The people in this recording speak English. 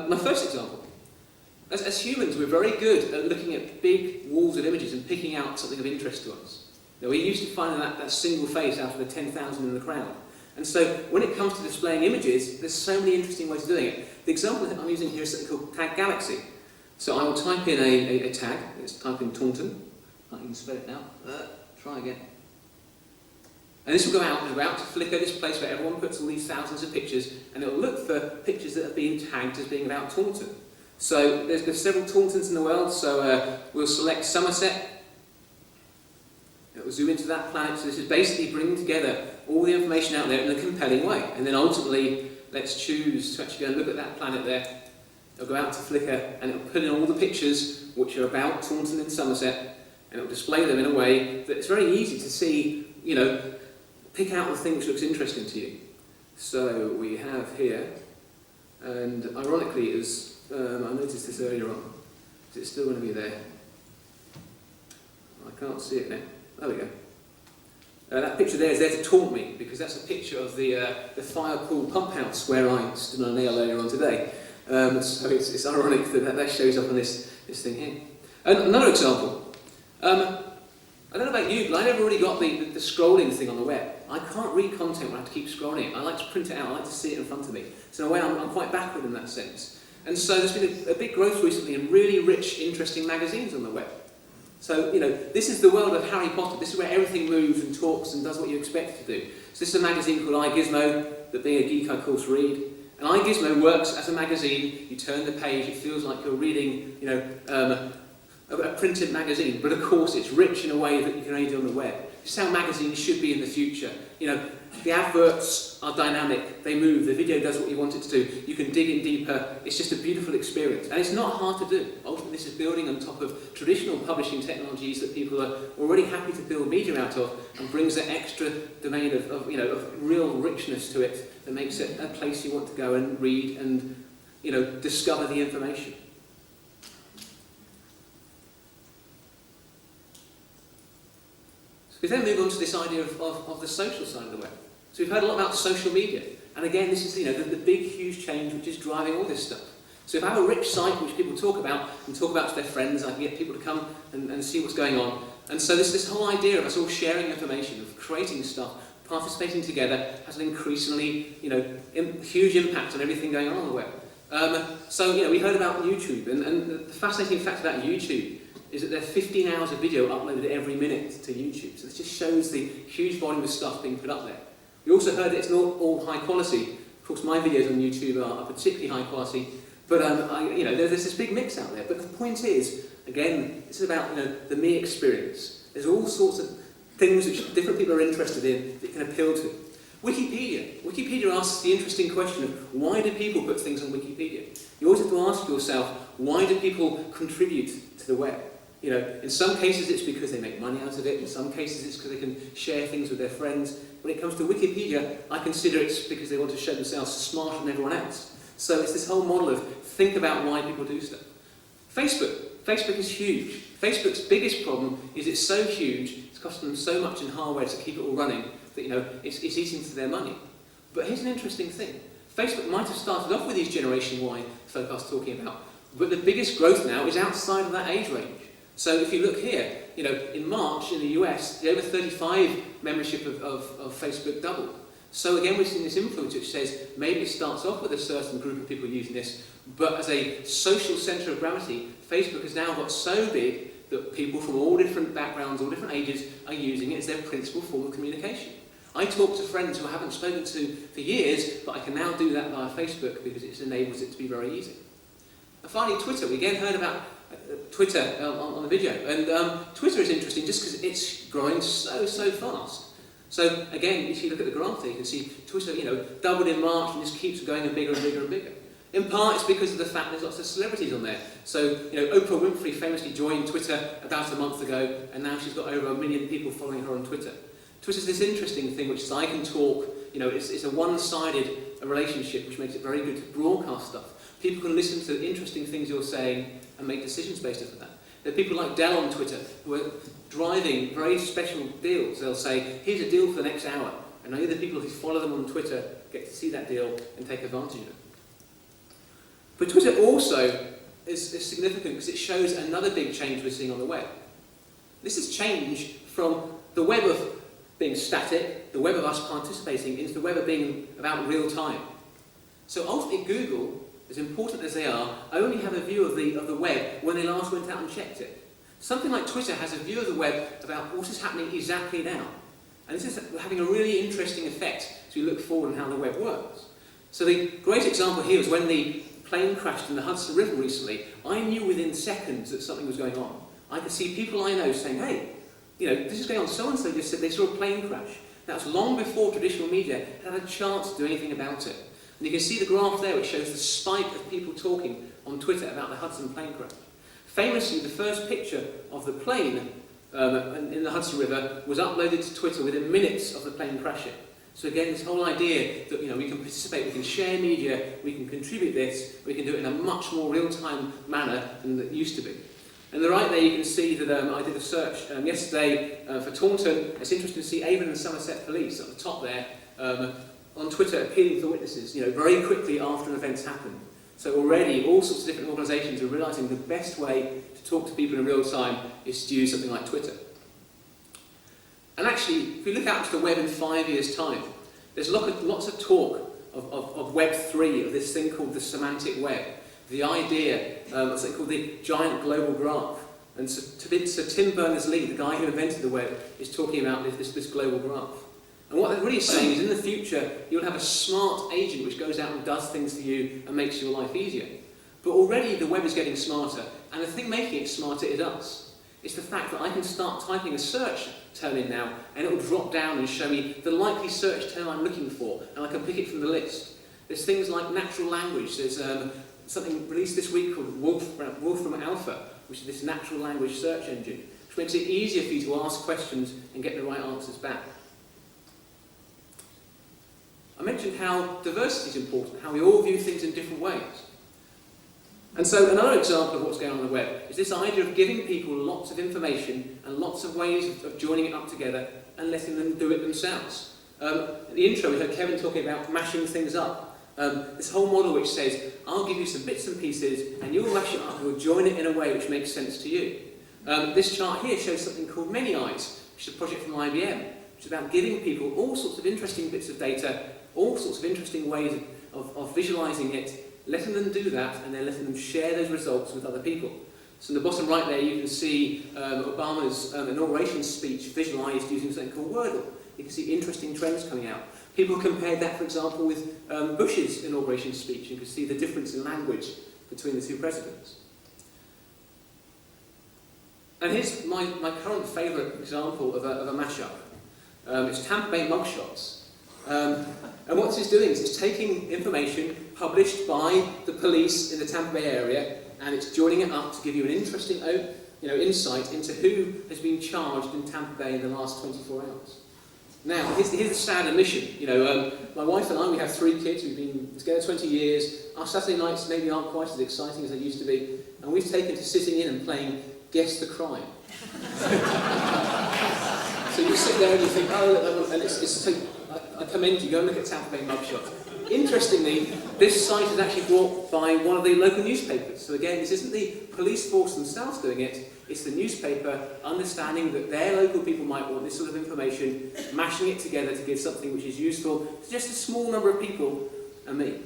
My first example. As humans, we're very good at looking at big walls of images and picking out something of interest to us. Now, we're used to finding that single face out of the 10,000 in the crowd. And so, when it comes to displaying images, there's so many interesting ways of doing it. The example that I'm using here is something called Tag Galaxy. So I will type in a tag. Let's type in Taunton. I can spell it now. Try again. And this will go out to Flickr, this place where everyone puts all these thousands of pictures, and it will look for pictures that have been tagged as being about Taunton. So there's several Tauntons in the world, so we'll select Somerset. It will zoom into that planet, so this is basically bringing together all the information out there in a compelling way. And then ultimately, let's choose to actually go and look at that planet there. It'll go out to Flickr, and it'll put in all the pictures which are about Taunton and Somerset, and it'll display them in a way that it's very easy to see, pick out the thing which looks interesting to you. So we have here, and ironically, I noticed this earlier on. Is it still going to be there? I can't see it now. There we go. That picture there is there to taunt me, because that's a picture of the fire-cooled pump house where I stood on a nail earlier on today. So it's ironic that shows up on this thing here. And another example. I don't know about you, but I never really got the scrolling thing on the web. I can't read content when I have to keep scrolling it. I like to print it out, I like to see it in front of me. So in a way, I'm quite backward in that sense. And so there's been a big growth recently in really rich, interesting magazines on the web. So, this is the world of Harry Potter. This is where everything moves and talks and does what you expect it to do. So this is a magazine called iGizmo, that being a geek I of course read. And iGizmo works as a magazine. You turn the page, it feels like you're reading, a printed magazine, but of course it's rich in a way that you can only do on the web. This is how magazines should be in the future. The adverts are dynamic, they move, the video does what you want it to do, you can dig in deeper, it's just a beautiful experience. And it's not hard to do. Ultimately, this is building on top of traditional publishing technologies that people are already happy to build media out of, and brings that extra domain of real richness to it that makes it a place you want to go and read and discover the information. We then move on to this idea of the social side of the web. So we've heard a lot about social media. And again, this is the big, huge change which is driving all this stuff. So if I have a rich site which people talk about and talk about to their friends, I can get people to come and see what's going on. And so this whole idea of us all sharing information, of creating stuff, participating together, has an increasingly huge impact on everything going on the web. So we heard about YouTube, and the fascinating fact about YouTube is that there are 15 hours of video uploaded every minute to YouTube. So this just shows the huge volume of stuff being put up there. We also heard that it's not all high quality. Of course, my videos on YouTube are particularly high quality, but there's this big mix out there. But the point is, again, this is about the me experience. There's all sorts of things which different people are interested in that you can appeal to. Wikipedia asks the interesting question of why do people put things on Wikipedia? You always have to ask yourself, why do people contribute to the web? In some cases it's because they make money out of it, in some cases it's because they can share things with their friends. When it comes to Wikipedia, I consider it's because they want to show themselves smarter than everyone else. So it's this whole model of think about why people do stuff. Facebook is huge. Facebook's biggest problem is it's so huge, it's costing them so much in hardware to keep it all running, that it's eating into their money. But here's an interesting thing. Facebook might have started off with these Generation Y folk I was talking about, but the biggest growth now is outside of that age range. So if you look here, in March in the US, the over 35 membership of Facebook doubled. So again, we're seeing this influence which says maybe it starts off with a certain group of people using this, but as a social centre of gravity, Facebook has now got so big that people from all different backgrounds, all different ages, are using it as their principal form of communication. I talk to friends who I haven't spoken to for years, but I can now do that via Facebook because it enables it to be very easy. And finally, Twitter. We again heard about Twitter on the video, and Twitter is interesting just because it's growing so fast. So again, if you look at the graph there, you can see Twitter, doubled in March and just keeps going and bigger and bigger and bigger. In part, it's because of the fact there's lots of celebrities on there. So, Oprah Winfrey famously joined Twitter about a month ago, and now she's got over 1 million people following her on Twitter. Twitter's this interesting thing, which is I can talk, it's a one-sided relationship, which makes it very good to broadcast stuff. People can listen to interesting things you're saying and make decisions based off of that. There are people like Dell on Twitter who are driving very special deals. They'll say, here's a deal for the next hour. And only the people who follow them on Twitter get to see that deal and take advantage of it. But Twitter also is significant because it shows another big change we're seeing on the web. This is change from the web of being static, the web of us participating, into the web of being about real time. So ultimately Google, as important as they are, only have a view of the web when they last went out and checked it. Something like Twitter has a view of the web about what is happening exactly now. And this is having a really interesting effect as we look forward on how the web works. So the great example here is when the plane crashed in the Hudson River recently. I knew within seconds that something was going on. I could see people I know saying, hey, this is going on. So-and-so just said they saw a plane crash. That was long before traditional media had a chance to do anything about it. And you can see the graph there which shows the spike of people talking on Twitter about the Hudson plane crash. Famously, the first picture of the plane in the Hudson River was uploaded to Twitter within minutes of the plane crashing. So again, this whole idea that we can participate, we can share media, we can contribute this, we can do it in a much more real-time manner than it used to be. And the right there you can see that I did a search yesterday for Taunton. It's interesting to see Avon and Somerset Police at the top there on Twitter appealing for witnesses, very quickly after an event's happened. So already all sorts of different organisations are realising the best way to talk to people in real time is to use something like Twitter. And actually, if we look out to the web in 5 years' time, there's lots of talk of Web 3, of this thing called the semantic web, the idea of something called the giant global graph. And so Tim Berners-Lee, the guy who invented the web, is talking about this global graph. And what they're really saying is in the future, you'll have a smart agent which goes out and does things for you and makes your life easier. But already the web is getting smarter, and the thing making it smarter is us. It's the fact that I can start typing a search term in now, and it will drop down and show me the likely search term I'm looking for, and I can pick it from the list. There's things like natural language. There's something released this week called Wolfram Alpha, which is this natural language search engine, which makes it easier for you to ask questions and get the right answers back. I mentioned how diversity is important, how we all view things in different ways. And so another example of what's going on the web is this idea of giving people lots of information and lots of ways of joining it up together and letting them do it themselves. At the intro, we heard Kevin talking about mashing things up. This whole model which says, I'll give you some bits and pieces and you'll mash it up and you'll join it in a way which makes sense to you. This chart here shows something called Many Eyes, which is a project from IBM, which is about giving people all sorts of interesting bits of data, all sorts of interesting ways of visualising it, letting them do that, and then letting them share those results with other people. So in the bottom right there, you can see Obama's inauguration speech visualised using something called Wordle. You can see interesting trends coming out. People compared that, for example, with Bush's inauguration speech. You can see the difference in language between the two presidents. And here's my current favourite example of a mashup. It's Tampa Bay mugshots. And what it's doing is it's taking information published by the police in the Tampa Bay area, and it's joining it up to give you an interesting insight into who has been charged in Tampa Bay in the last 24 hours. Now, here's a sad admission. My wife and I, we have 3 kids. We've been together 20 years. Our Saturday nights maybe aren't quite as exciting as they used to be, and we've taken to sitting in and playing Guess the Crime. So you sit there and you think, and I commend you, go and look at Tampa Bay mugshots. Interestingly, this site is actually brought by one of the local newspapers. So again, this isn't the police force themselves doing it, it's the newspaper understanding that their local people might want this sort of information, mashing it together to give something which is useful to just a small number of people and me.